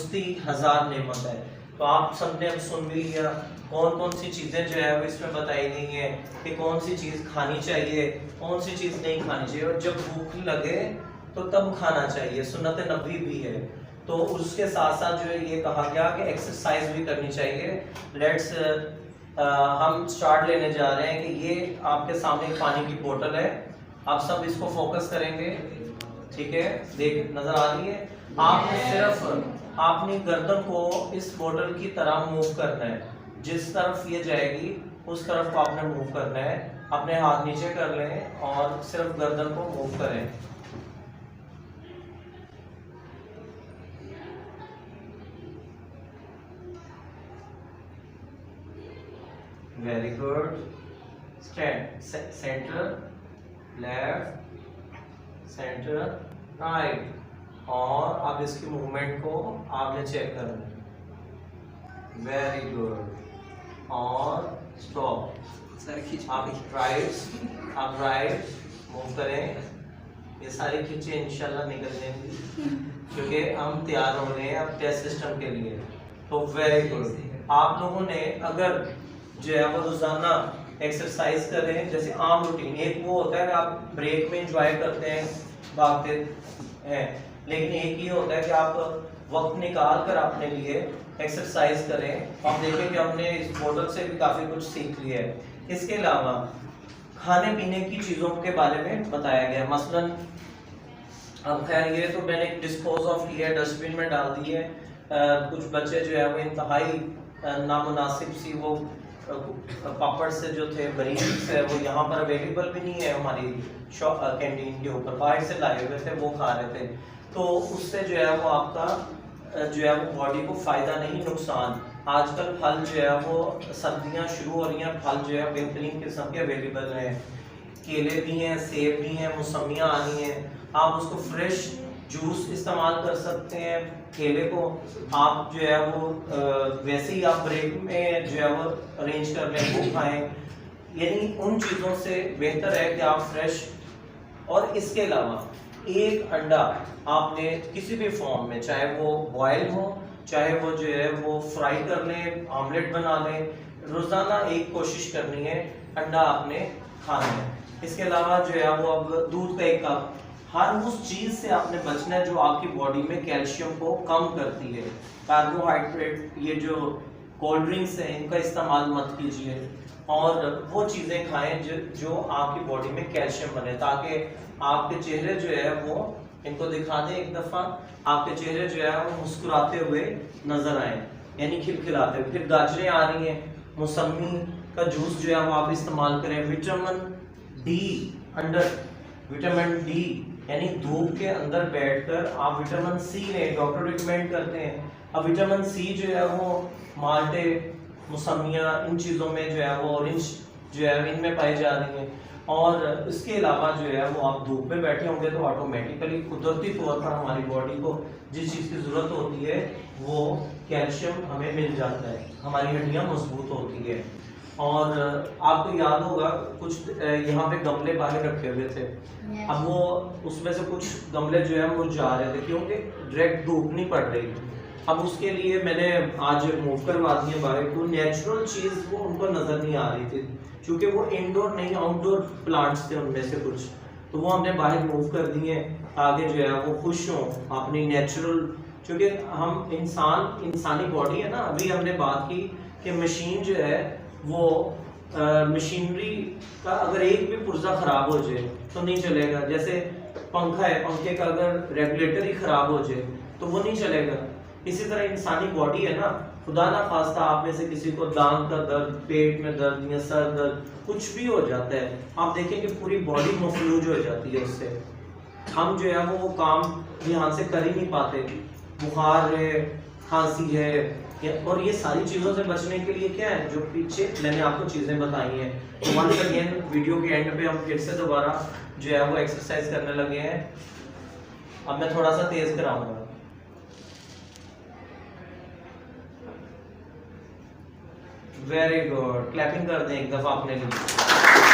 तंदुरुस्ती 1000 नेमत है। तो आप सबने अब सुन भी लिया कौन कौन सी चीज़ें जो है वो इसमें बताई गई हैं कि कौन सी चीज़ खानी चाहिए, कौन सी चीज़ नहीं खानी चाहिए, और जब भूख लगे तो तब खाना चाहिए, सुन्नत नबी भी है। तो उसके साथ साथ जो है ये कहा गया कि एक्सरसाइज भी करनी चाहिए। लेट्स हम स्टार्ट लेने जा रहे हैं कि ये आपके सामने एक पानी की बोतल है, आप सब इसको फोकस करेंगे, ठीक है, देख नजर आ रही है। आपने सिर्फ अपनी गर्दन को इस बोतल की तरह मूव करना है, जिस तरफ ये जाएगी उस तरफ को आपने मूव करना है। अपने हाथ नीचे कर लें और सिर्फ गर्दन को मूव करें। Very good. Stand, centre, left, centre, right, और अब इसकी मूवमेंट को आपने चेक करना है। वेरी गुड, और स्टॉप। आप राइट मूव करें। ये सारी खींचे इंशाल्लाह निकल जाएंगी क्योंकि हम तैयार हो रहे हैं अब टेस्ट सिस्टम के लिए। तो वेरी गुड। आप लोगों ने अगर जो है वो रोजाना एक्सरसाइज करें, जैसे आम रूटीन, एक वो होता है कि आप ब्रेक में एंजॉय करते हैं, भागते हैं, लेकिन एक ये होता है कि आप वक्त निकाल कर अपने लिए एक्सरसाइज करें। आप देखें कि हमने इस मॉडल से भी काफ़ी कुछ सीख लिया है। इसके अलावा खाने पीने की चीज़ों के बारे में बताया गया, मसलन अब खैर ये तो मैंने डिस्पोज ऑफ किया, डस्टबिन में डाल दिए। कुछ बच्चे जो है वो इंतहाई नामुनासिब सी वो पापड़ से जो थे बरीज है वो यहाँ पर अवेलेबल भी नहीं है हमारी कैंटीन के ऊपर, बाहर से लाए हुए थे, वो खा रहे थे। तो उससे जो है वो आपका जो है वो बॉडी को फ़ायदा नहीं नुकसान। आजकल फल जो है वो सर्दियाँ शुरू हो रही हैं, फल जो है बेहतरीन किस्म के अवेलेबल हैं, केले भी हैं, सेब भी हैं, मौसमियाँ आ रही हैं। आप उसको फ्रेश जूस इस्तेमाल कर सकते हैं। केले को आप जो है वो वैसे ही आप ब्रेक में जो है वो अरेंज कर लें, वो खाएं। यानी उन चीज़ों से बेहतर है कि आप फ्रेश। और इसके अलावा एक अंडा आपने किसी भी फॉर्म में, चाहे वो बॉयल हो, चाहे वो जो है वो फ्राई कर लें, ऑमलेट बना लें, रोज़ाना एक कोशिश करनी है, अंडा आपने खाना है। इसके अलावा जो है वो अब दूध का एक कप, हर उस चीज़ से आपने बचना है जो आपकी बॉडी में कैल्शियम को कम करती है। कार्बोहाइड्रेट, ये जो कोल्ड ड्रिंक्स हैं, इनका इस्तेमाल मत कीजिए, और वो चीज़ें खाएं जो आपकी बॉडी में कैल्शियम बने, ताकि आपके चेहरे जो है वो, इनको दिखा दें एक दफ़ा, आपके चेहरे जो है वो मुस्कुराते हुए नज़र आए, यानी खिलखिलाते हुए। फिर गाजरें आ रही हैं, मौसमी का जूस जो है वो आप इस्तेमाल करें। Vitamin D, under vitamin D यानी धूप के अंदर बैठकर आप विटामिन सी लें, डॉक्टर रिकमेंड करते हैं। अब विटामिन सी जो है वो माल्टे, मौसमियाँ, इन चीज़ों में जो है वो, ऑरेंज जो है इनमें पाई जा रही हैं। और इसके अलावा जो है वो आप धूप में बैठे होंगे तो ऑटोमेटिकली कुदरती तौर पर हमारी बॉडी को जिस चीज़ की ज़रूरत होती है वो कैल्शियम हमें मिल जाता है, हमारी हड्डियाँ मजबूत होती है। और आपको याद होगा कुछ यहाँ पे गमले बाहर रखे हुए थे, अब वो उसमें से कुछ गमले जो है मुरझा रहे थे क्योंकि डायरेक्ट धूप नहीं पड़ रही। अब उसके लिए मैंने आज मूव करवा दिए बाहर, तो नेचुरल चीज़ वो उनको नज़र नहीं आ रही थी क्योंकि वो इंडोर नहीं आउटडोर प्लांट्स थे उनमें से कुछ, तो वो हमने बाहर मूव कर दिए ताकि जो है वो खुश हों अपनी नेचुरल। क्योंकि हम इंसानी बॉडी है ना, अभी हमने बात की कि मशीन जो है वो मशीनरी का अगर एक भी पुर्जा खराब हो जाए तो नहीं चलेगा। जैसे पंखा है, पंखे का अगर रेगुलेटर ही खराब हो जाए तो वो नहीं चलेगा। इसी तरह इंसानी बॉडी है ना, खुदा ना खास्ता आप में से किसी को दांत का दर्द, पेट में दर्द या सर दर्द कुछ भी हो जाता है, आप देखें कि पूरी बॉडी मफलूज हो जाती है उससे। हम जो है वो काम ध्यान से कर ही नहीं पाते, बुखार है, खांसी है, और ये सारी चीज़ों से बचने के लिए क्या है जो पीछे मैंने आपको चीज़ें बताई हैं। तो वंस अगेन वीडियो के एंड पे हम फिर से दोबारा जो है वो एक्सरसाइज करने लगे हैं। अब मैं थोड़ा सा तेज कराऊंगा। वेरी गुड, क्लैपिंग कर दें एक दफ़ा अपने लिए।